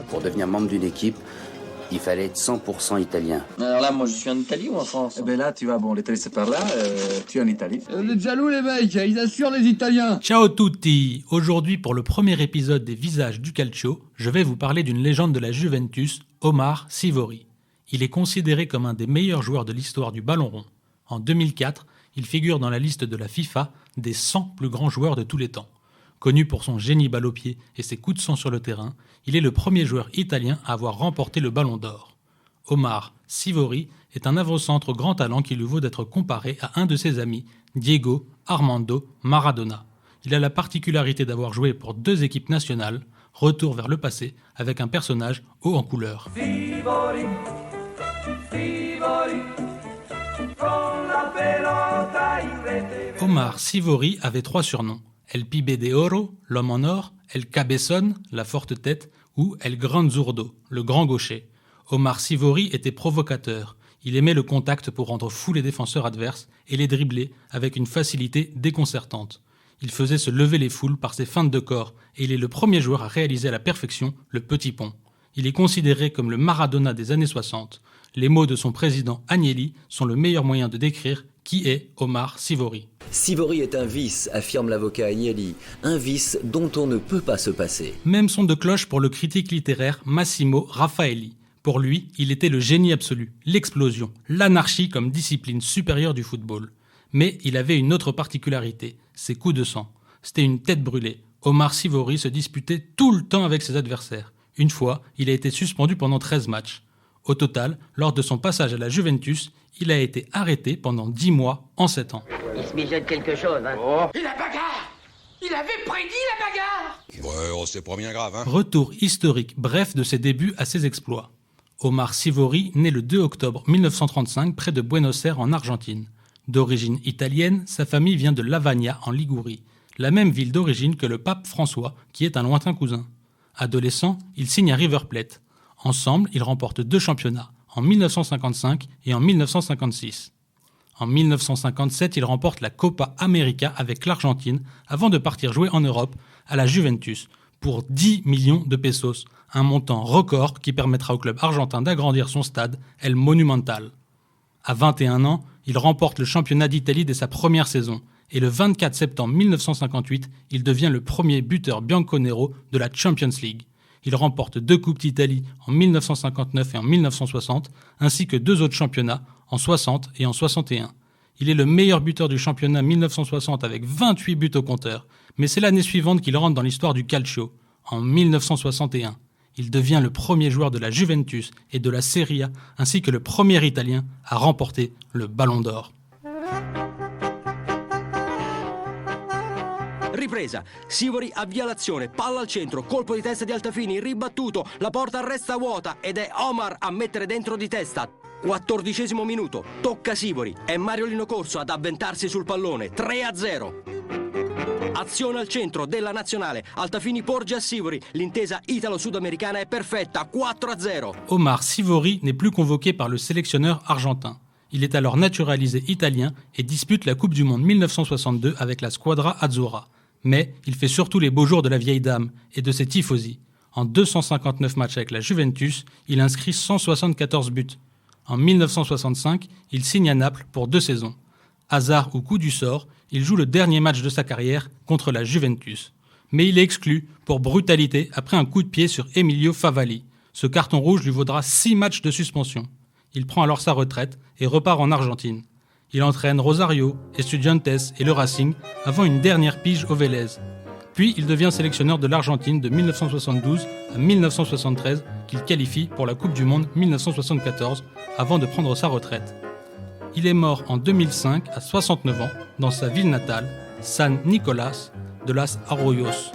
Pour devenir membre d'une équipe, il fallait être 100% italien. Alors là, moi, je suis en Italie ou en France? Eh ben là, tu vas, l'Italie c'est par là, tu es en Italie. Vous êtes jaloux les mecs, ils assurent les Italiens. Ciao tutti. Aujourd'hui, pour le premier épisode des Visages du Calcio, je vais vous parler d'une légende de la Juventus, Omar Sivori. Il est considéré comme un des meilleurs joueurs de l'histoire du ballon rond. En 2004, il figure dans la liste de la FIFA des 100 plus grands joueurs de tous les temps. Connu pour son génie balle au pied et ses coups de sang sur le terrain, il est le premier joueur italien à avoir remporté le Ballon d'Or. Omar Sivori est un avant-centre grand talent qui lui vaut d'être comparé à un de ses amis, Diego Armando Maradona. Il a la particularité d'avoir joué pour 2 équipes nationales, retour vers le passé avec un personnage haut en couleur. Sivori, Sivori, con la pelota in rete. Omar Sivori avait 3 surnoms. El Pibe de Oro, l'homme en or, El Cabezón, la forte tête, ou El Gran Zurdo, le grand gaucher. Omar Sivori était provocateur. Il aimait le contact pour rendre fous les défenseurs adverses et les dribbler avec une facilité déconcertante. Il faisait se lever les foules par ses feintes de corps et il est le premier joueur à réaliser à la perfection le petit pont. Il est considéré comme le Maradona des années 60. Les mots de son président Agnelli sont le meilleur moyen de décrire qui est Omar Sivori. Sivori est un vice, affirme l'avocat Agnelli, un vice dont on ne peut pas se passer. Même son de cloche pour le critique littéraire Massimo Raffaelli. Pour lui, il était le génie absolu, l'explosion, l'anarchie comme discipline supérieure du football. Mais il avait une autre particularité, ses coups de sang. C'était une tête brûlée. Omar Sivori se disputait tout le temps avec ses adversaires. Une fois, il a été suspendu pendant 13 matchs. Au total, lors de son passage à la Juventus, il a été arrêté pendant 10 mois en 7 ans. Il se mijote quelque chose, hein. Oh. Et la bagarre! Il avait prédit la bagarre! Ouais, c'est pas bien grave, hein. Retour historique bref de ses débuts à ses exploits. Omar Sivori naît le 2 octobre 1935 près de Buenos Aires en Argentine. D'origine italienne, sa famille vient de Lavagna en Ligurie, la même ville d'origine que le pape François, qui est un lointain cousin. Adolescent, il signe à River Plate. Ensemble, ils remportent 2 championnats, en 1955 et en 1956. En 1957, il remporte la Copa América avec l'Argentine avant de partir jouer en Europe à la Juventus pour 10 millions de pesos, un montant record qui permettra au club argentin d'agrandir son stade, El Monumental. À 21 ans, il remporte le championnat d'Italie dès sa première saison et le 24 septembre 1958, il devient le premier buteur bianconero de la Champions League. Il remporte 2 Coupes d'Italie en 1959 et en 1960, ainsi que 2 autres championnats en 60 et en 61. Il est le meilleur buteur du championnat 1960 avec 28 buts au compteur, mais c'est l'année suivante qu'il rentre dans l'histoire du calcio, en 1961. Il devient le premier joueur de la Juventus et de la Serie A, ainsi que le premier Italien à remporter le Ballon d'Or. Ripresa, Sivori avvia l'azione, palla al centro, colpo di testa di Altafini, ribattuto, la porta resta vuota ed è Omar a mettere dentro di testa. 14° minuto, tocca Sivori, è Mario Lino Corso ad avventarsi sul pallone, 3-0. Azione al centro della nazionale, Altafini porge a Sivori, l'intesa italo-sudamericana è perfetta, 4-0. Omar Sivori n'est plus convoqué par le sélectionneur argentin. Il est alors naturalisé italien et dispute la Coupe du Monde 1962 avec la Squadra Azzurra. Mais il fait surtout les beaux jours de la vieille dame et de ses tifosi. En 259 matchs avec la Juventus, il inscrit 174 buts. En 1965, il signe à Naples pour 2 saisons. Hasard ou coup du sort, il joue le dernier match de sa carrière contre la Juventus. Mais il est exclu pour brutalité après un coup de pied sur Emilio Favalli. Ce carton rouge lui vaudra 6 matchs de suspension. Il prend alors sa retraite et repart en Argentine. Il entraîne Rosario, Estudiantes et le Racing avant une dernière pige au Vélez. Puis il devient sélectionneur de l'Argentine de 1972 à 1973 qu'il qualifie pour la Coupe du Monde 1974 avant de prendre sa retraite. Il est mort en 2005 à 69 ans dans sa ville natale, San Nicolás de las Arroyos.